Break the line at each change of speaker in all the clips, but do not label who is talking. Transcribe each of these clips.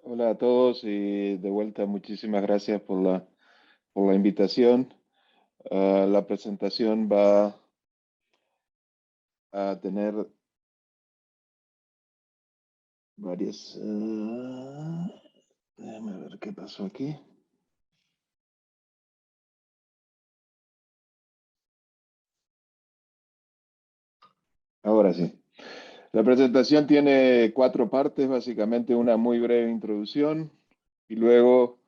Hola a todos y de vuelta muchísimas gracias por la invitación. La presentación va a tener varias... déjame ver qué pasó aquí. Ahora sí. La presentación tiene cuatro partes, básicamente una muy breve introducción y luego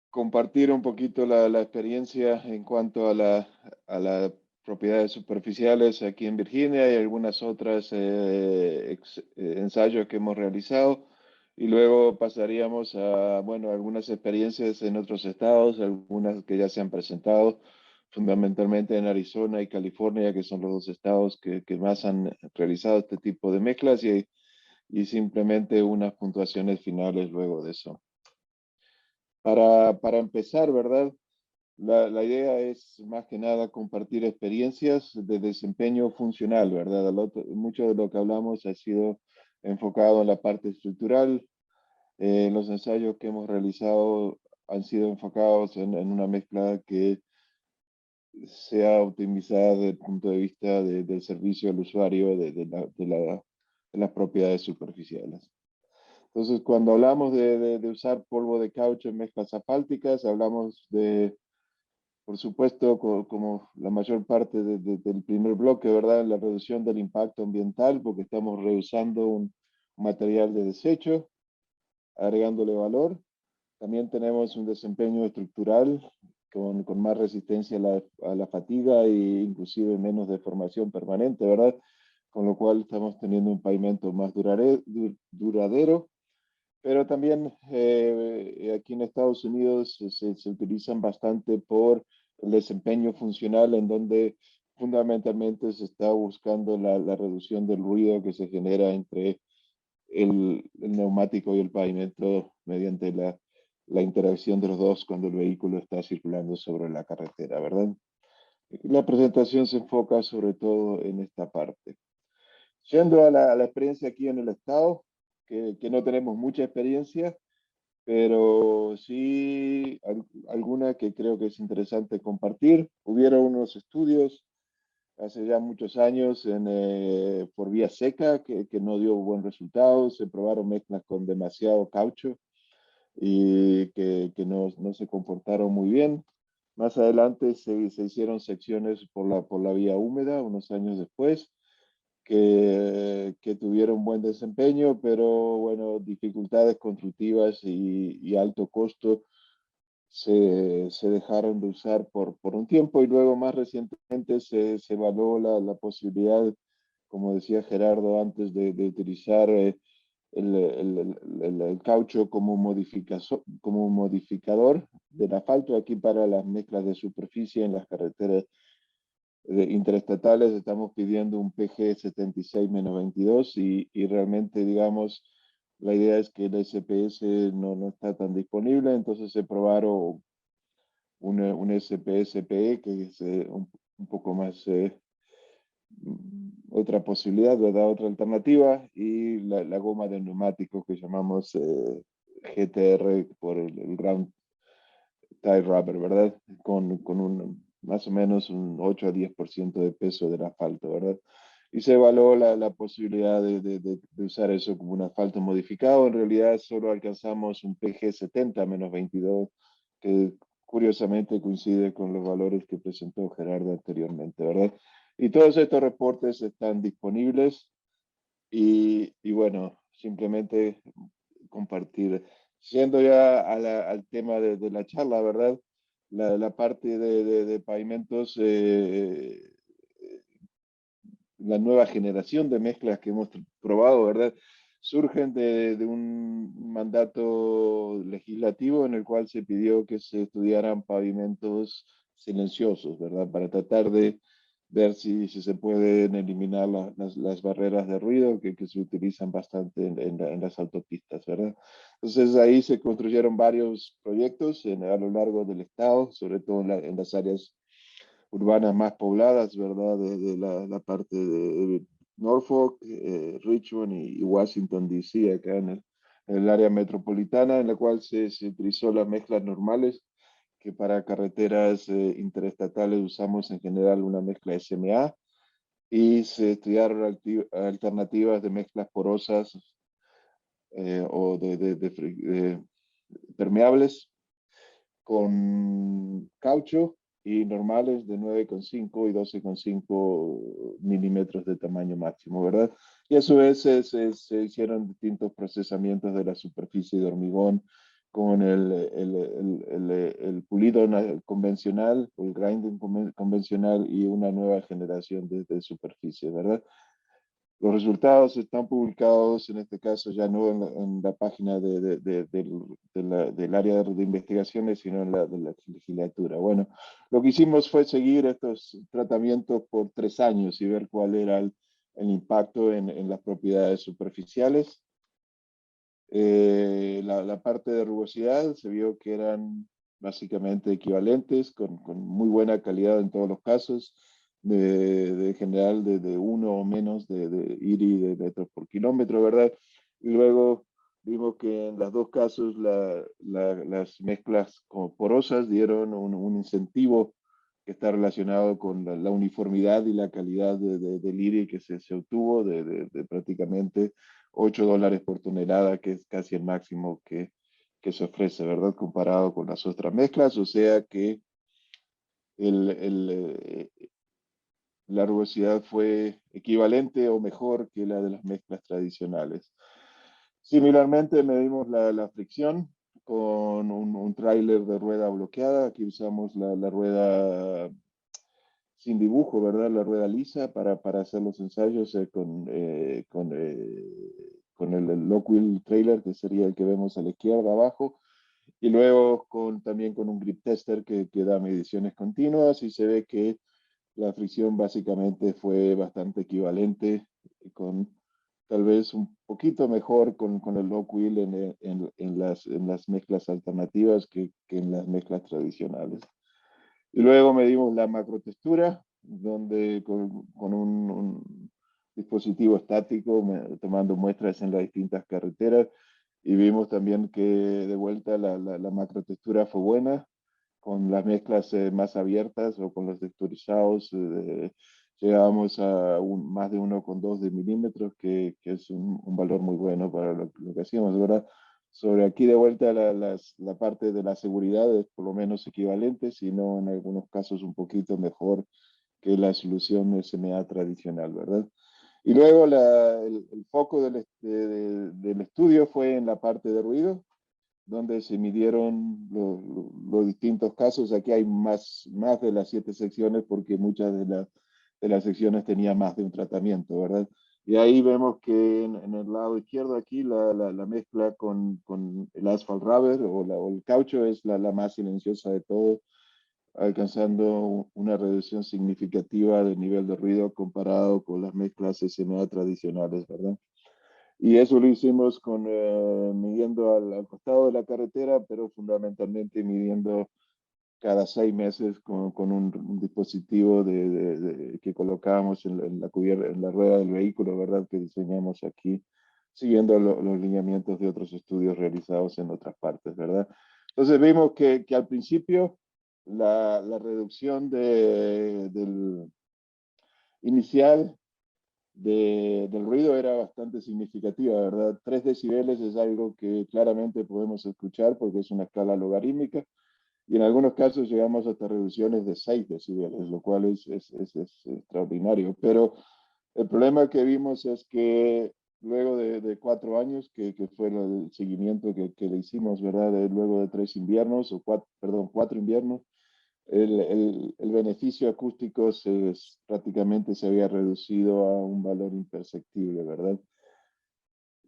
compartir un poquito la experiencia en cuanto a las propiedades superficiales aquí en Virginia y algunas otras ensayos que hemos realizado. Y luego pasaríamos a, bueno, algunas experiencias en otros estados, algunas que ya se han presentado, fundamentalmente en Arizona y California, que son los dos estados que más han realizado este tipo de mezclas y simplemente unas puntuaciones finales luego de eso. Para empezar, ¿verdad? La idea es más que nada compartir experiencias de desempeño funcional, ¿verdad? Mucho de lo que hablamos ha sido enfocado en la parte estructural. Los ensayos que hemos realizado han sido enfocados en una mezcla que sea optimizada desde el punto de vista del servicio al usuario de las propiedades superficiales. Entonces, cuando hablamos de usar polvo de caucho en mezclas asfálticas, hablamos de, por supuesto, como la mayor parte del primer bloque, ¿verdad? La reducción del impacto ambiental, porque estamos reusando un material de desecho, agregándole valor. También tenemos un desempeño estructural con más resistencia a la fatiga e inclusive menos deformación permanente, ¿verdad? Con lo cual estamos teniendo un pavimento más duradero. Pero también aquí en Estados Unidos se utilizan bastante por el desempeño funcional, en donde fundamentalmente se está buscando la reducción del ruido que se genera entre el neumático y el pavimento mediante la interacción de los dos cuando el vehículo está circulando sobre la carretera, ¿verdad? La presentación se enfoca sobre todo en esta parte. Yendo a la experiencia aquí en el estado, que no tenemos mucha experiencia, pero sí alguna que creo que es interesante compartir. Hubieron unos estudios hace ya muchos años por vía seca que no dio buen resultado. Se probaron mezclas con demasiado caucho y que no se comportaron muy bien. Más adelante se hicieron secciones por la vía húmeda unos años después que tuvieron buen desempeño, pero bueno, dificultades constructivas y alto costo se dejaron de usar por un tiempo y luego más recientemente se evaluó la posibilidad, como decía Gerardo antes, de utilizar el caucho como modificador del asfalto aquí para las mezclas de superficie en las carreteras interestatales. Estamos pidiendo un PG 76-22 y realmente, digamos, la idea es que el SPS no está tan disponible, entonces se probaron un SPS-PE que es un poco más otra posibilidad, ¿verdad? Otra alternativa, y la goma de neumático que llamamos GTR por el Ground Tie Rubber, ¿verdad? Con un, más o menos un 8 a 10% de peso del asfalto, ¿verdad? Y se evaluó la posibilidad de usar eso como un asfalto modificado. En realidad solo alcanzamos un PG 70-22, que curiosamente coincide con los valores que presentó Gerardo anteriormente, ¿verdad? Y todos estos reportes están disponibles y bueno, simplemente compartir. Siendo ya al tema de la charla, ¿verdad? La parte de pavimentos, la nueva generación de mezclas que hemos probado, ¿verdad? Surgen de un mandato legislativo en el cual se pidió que se estudiaran pavimentos silenciosos, ¿verdad? Para tratar de ver si se pueden eliminar las barreras de ruido que se utilizan bastante en las autopistas, ¿verdad? Entonces ahí se construyeron varios proyectos a lo largo del estado, sobre todo en las áreas urbanas más pobladas, ¿verdad? De la parte de Norfolk, Richmond y Washington, D.C., acá el área metropolitana, en la cual se utilizó las mezclas normales, que para carreteras interestatales usamos en general una mezcla SMA, y se estudiaron alternativas de mezclas porosas o de permeables con caucho y normales de 9,5 y 12,5 milímetros de tamaño máximo, ¿verdad? Y a su vez se hicieron distintos procesamientos de la superficie de hormigón con el pulido convencional, el grinding convencional y una nueva generación de superficie, ¿verdad? Los resultados están publicados, en este caso ya no en la página del área de investigaciones, sino en la de la legislatura. Bueno, lo que hicimos fue seguir estos tratamientos por 3 años y ver cuál era el impacto en las propiedades superficiales. La parte de rugosidad se vio que eran básicamente equivalentes, con muy buena calidad en todos los casos, de general de uno o menos de IRI de metros por kilómetro, ¿verdad? Y luego vimos que en los dos casos las mezclas como porosas dieron un incentivo que está relacionado con la uniformidad y la calidad del IRI que se obtuvo de prácticamente $8 por tonelada, que es casi el máximo que se ofrece, ¿verdad? Comparado con las otras mezclas, o sea que el, el, eh, la rugosidad fue equivalente o mejor que la de las mezclas tradicionales. Similarmente medimos la fricción con un tráiler de rueda bloqueada. Aquí usamos la rueda sin dibujo, ¿verdad? La rueda lisa para hacer los ensayos con el lock wheel trailer, que sería el que vemos a la izquierda abajo, y luego también con un grip tester que da mediciones continuas y se ve que la fricción básicamente fue bastante equivalente, con tal vez un poquito mejor con el lock wheel en las mezclas alternativas que en las mezclas tradicionales. Y luego medimos la macrotextura, donde con un dispositivo estático, tomando muestras en las distintas carreteras, y vimos también que de vuelta la macrotextura fue buena, con las mezclas más abiertas o con los texturizados, llegábamos a más de 1,2 de milímetros, que es un valor muy bueno para lo que hacíamos, ¿verdad? Sobre aquí de vuelta la parte de la seguridad es por lo menos equivalente, sino en algunos casos un poquito mejor que la solución SMA tradicional, ¿verdad? Y luego el foco del estudio fue en la parte de ruido, donde se midieron los distintos casos. Aquí hay más de las 7 secciones porque muchas de las secciones tenían más de un tratamiento, ¿verdad? Y ahí vemos que en el lado izquierdo aquí la mezcla con el asphalt rubber o el caucho es la más silenciosa de todo, alcanzando una reducción significativa del nivel de ruido comparado con las mezclas SMA tradicionales, ¿verdad? Y eso lo hicimos midiendo al costado de la carretera, pero fundamentalmente midiendo cada 6 meses con un dispositivo que colocábamos en la rueda del vehículo, ¿verdad? Que diseñamos aquí, siguiendo los lineamientos de otros estudios realizados en otras partes, ¿verdad? Entonces vimos que al principio la reducción del inicial del ruido era bastante significativa, ¿verdad? 3 decibeles es algo que claramente podemos escuchar porque es una escala logarítmica, y en algunos casos llegamos hasta reducciones de 6 decibeles, lo cual es extraordinario. Pero el problema que vimos es que luego de 4 años, que fue el seguimiento que le hicimos, ¿verdad? Luego de 3 inviernos, perdón, 4 inviernos, el beneficio acústico prácticamente se había reducido a un valor imperceptible, ¿verdad?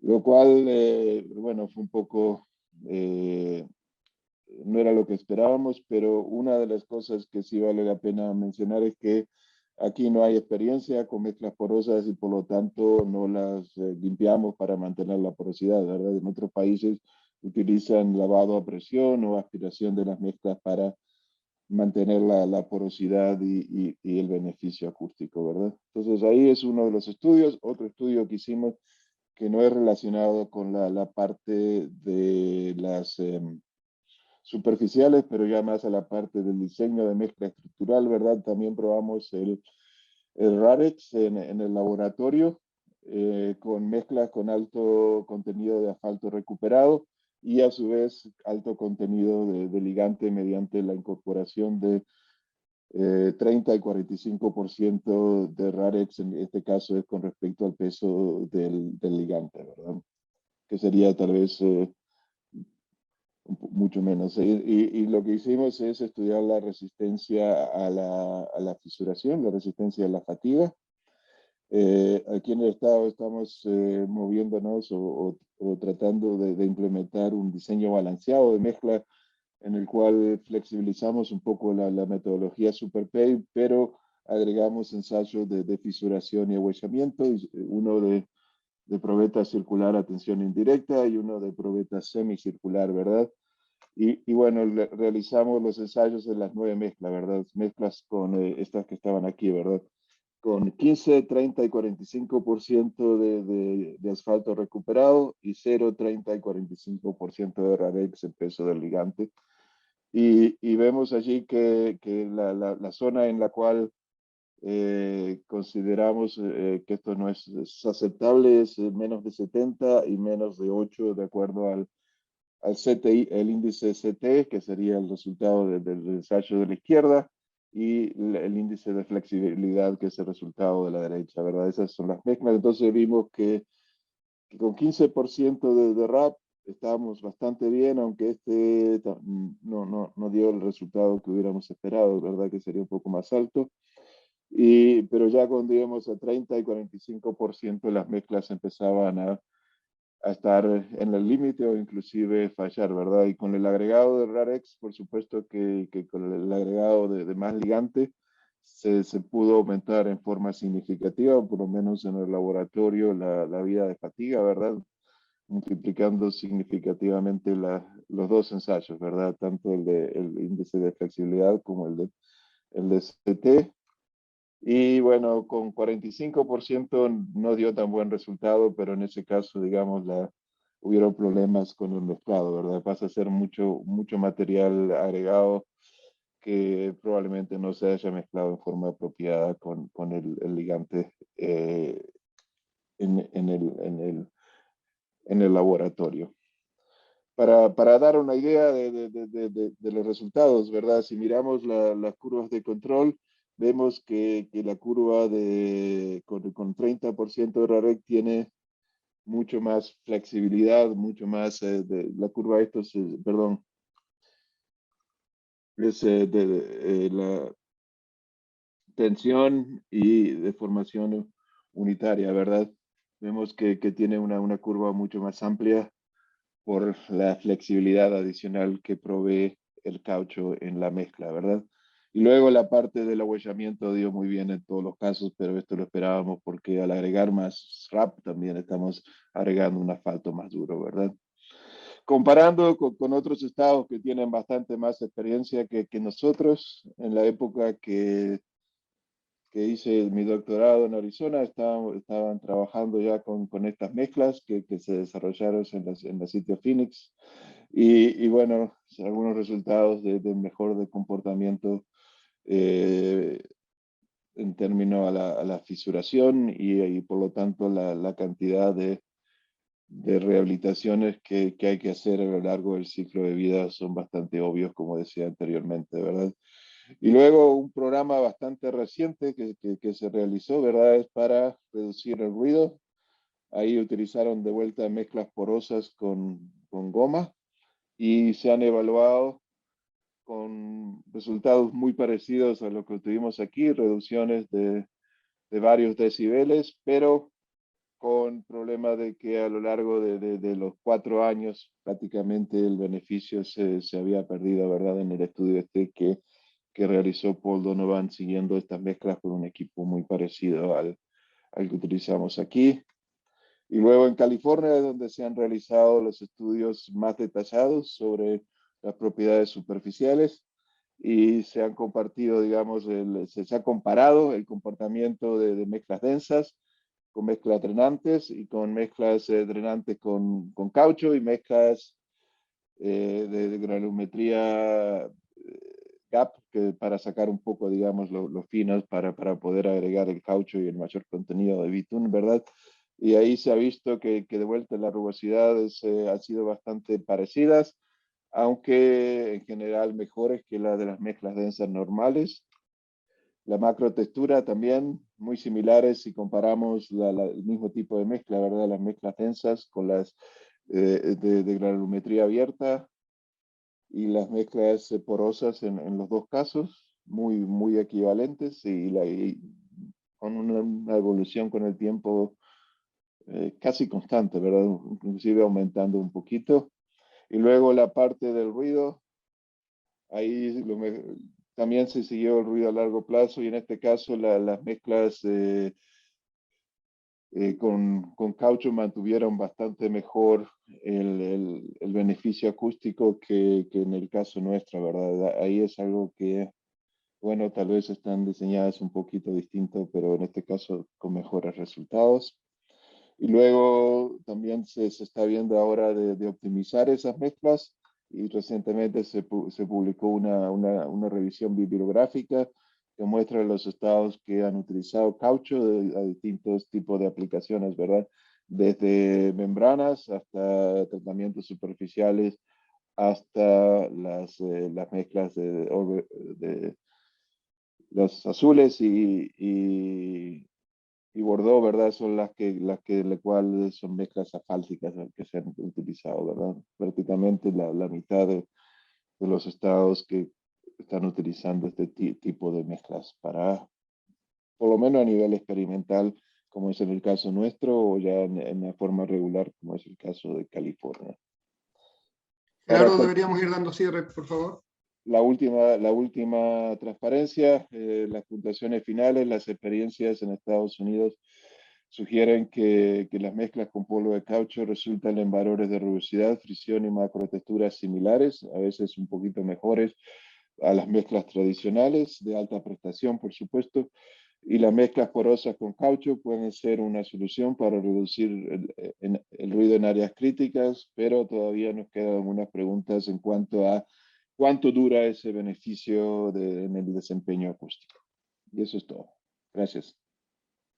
Lo cual, bueno, fue un poco, no era lo que esperábamos, pero una de las cosas que sí vale la pena mencionar es que aquí no hay experiencia con mezclas porosas y por lo tanto no las limpiamos para mantener la porosidad, ¿verdad? En otros países utilizan lavado a presión o aspiración de las mezclas para mantener la porosidad y el beneficio acústico, ¿verdad? Entonces ahí es uno de los estudios. Otro estudio que hicimos que no es relacionado con la parte de las superficiales, pero ya más a la parte del diseño de mezcla estructural, ¿verdad? También probamos el Rarex en el laboratorio con mezclas con alto contenido de asfalto recuperado y a su vez alto contenido de ligante mediante la incorporación de 30 y 45% de Rarex, en este caso es con respecto al peso del ligante, ¿verdad? Que sería tal vez mucho menos. Y lo que hicimos es estudiar la resistencia a la fisuración, la resistencia a la fatiga. Aquí en el estado estamos moviéndonos o tratando de implementar un diseño balanceado de mezcla en el cual flexibilizamos un poco la metodología SuperPay, pero agregamos ensayos de fisuración y ahuellamiento, uno de probeta circular a tensión indirecta y uno de probeta semicircular, ¿verdad? Y bueno, realizamos los ensayos de las 9 mezclas, ¿verdad? Mezclas con estas que estaban aquí, ¿verdad? Con 15, 30 y 45% de asfalto recuperado y 0, 30 y 45% de Rarex en peso del ligante. Y vemos allí que la zona en la cual consideramos que esto no es aceptable es menos de 70 y menos de 8 de acuerdo al CTI, el índice CT, que sería el resultado del ensayo de la izquierda, y el índice de flexibilidad, que es el resultado de la derecha, ¿verdad? Esas son las mezclas. Entonces vimos que con 15% de RAP estábamos bastante bien, aunque este no dio el resultado que hubiéramos esperado, ¿verdad? Que sería un poco más alto. Pero ya cuando íbamos a 30 y 45%, las mezclas empezaban a estar en el límite o inclusive fallar, ¿verdad? Y con el agregado de Rarex, por supuesto que con el agregado de más ligante, se pudo aumentar en forma significativa, por lo menos en el laboratorio, la vida de fatiga, ¿verdad? Multiplicando significativamente los dos ensayos, ¿verdad? Tanto el índice de flexibilidad como el de CT. Y bueno, con 45% no dio tan buen resultado, pero en ese caso, digamos, hubieron problemas con el mezclado, ¿verdad? Pasa a ser mucho material agregado que probablemente no se haya mezclado en forma apropiada con el ligante en, en el, en el, en el laboratorio. Para dar una idea de los resultados, ¿verdad? Si miramos las curvas de control, vemos que la curva con 30% de Rarec tiene mucho más flexibilidad, mucho más la curva perdón, es la tensión y deformación unitaria, ¿verdad? Vemos que tiene una curva mucho más amplia por la flexibilidad adicional que provee el caucho en la mezcla, ¿verdad? Y luego la parte del ahuellamiento dio muy bien en todos los casos, pero esto lo esperábamos porque al agregar más RAP también estamos agregando un asfalto más duro, ¿verdad? Comparando con otros estados que tienen bastante más experiencia que nosotros, en la época que hice mi doctorado en Arizona, estaban trabajando ya con estas mezclas que se desarrollaron en la sitio Phoenix. Y bueno, algunos resultados de mejor de comportamiento eh, en términos a la fisuración y por lo tanto la cantidad de rehabilitaciones que hay que hacer a lo largo del ciclo de vida son bastante obvios, como decía anteriormente, ¿verdad? Y luego un programa bastante reciente que se realizó, ¿verdad? Es para reducir el ruido. Ahí utilizaron de vuelta mezclas porosas con goma y se han evaluado con resultados muy parecidos a lo que tuvimos aquí, reducciones de varios decibeles, pero con problema de que a lo largo de los 4 años prácticamente el beneficio se había perdido, ¿verdad? En el estudio que realizó Paul Donovan siguiendo estas mezclas con un equipo muy parecido al que utilizamos aquí. Y luego en California es donde se han realizado los estudios más detallados sobre las propiedades superficiales y se han compartido, digamos, se ha comparado el comportamiento de mezclas densas mezclas drenantes y con mezclas drenantes con caucho y mezclas de granulometría gap para sacar un poco, digamos, los finos para poder agregar el caucho y el mayor contenido de bitumen, ¿verdad? Y ahí se ha visto que de vuelta las rugosidades han sido bastante parecidas, aunque en general mejores que las de las mezclas densas normales. La macrotextura también muy similares si comparamos el mismo tipo de mezcla, ¿verdad? Las mezclas densas con las de granulometría abierta y las mezclas porosas en los dos casos, muy equivalentes y con una evolución con el tiempo casi constante, ¿verdad? Inclusive aumentando un poquito. Y luego la parte del ruido, ahí también se siguió el ruido a largo plazo y en este caso las mezclas con caucho mantuvieron bastante mejor el beneficio acústico que en el caso nuestro, ¿verdad? Ahí es algo que, bueno, tal vez están diseñadas un poquito distinto, pero en este caso con mejores resultados. Y luego también se está viendo ahora de optimizar esas mezclas y recientemente se publicó una revisión bibliográfica que muestra los estados que han utilizado caucho a distintos tipos de aplicaciones, ¿verdad? Desde membranas hasta tratamientos superficiales hasta las mezclas de los azules y Bordeaux, ¿verdad? Son las cuales son mezclas asfálticas que se han utilizado, ¿verdad? Prácticamente la mitad de los estados que están utilizando este tipo de mezclas para, por lo menos a nivel experimental, como es en el caso nuestro, o ya en la forma regular, como es el caso de California. Para
Gerardo, deberíamos ir dando cierre, por favor.
la última transparencia, las puntuaciones finales, las experiencias en Estados Unidos sugieren que las mezclas con polvo de caucho resultan en valores de rugosidad, fricción y macrotexturas similares, a veces un poquito mejores a las mezclas tradicionales de alta prestación, por supuesto, y las mezclas porosas con caucho pueden ser una solución para reducir el ruido en áreas críticas, pero todavía nos quedan algunas preguntas en cuanto a cuánto dura ese beneficio en el desempeño acústico. Y eso es todo. Gracias.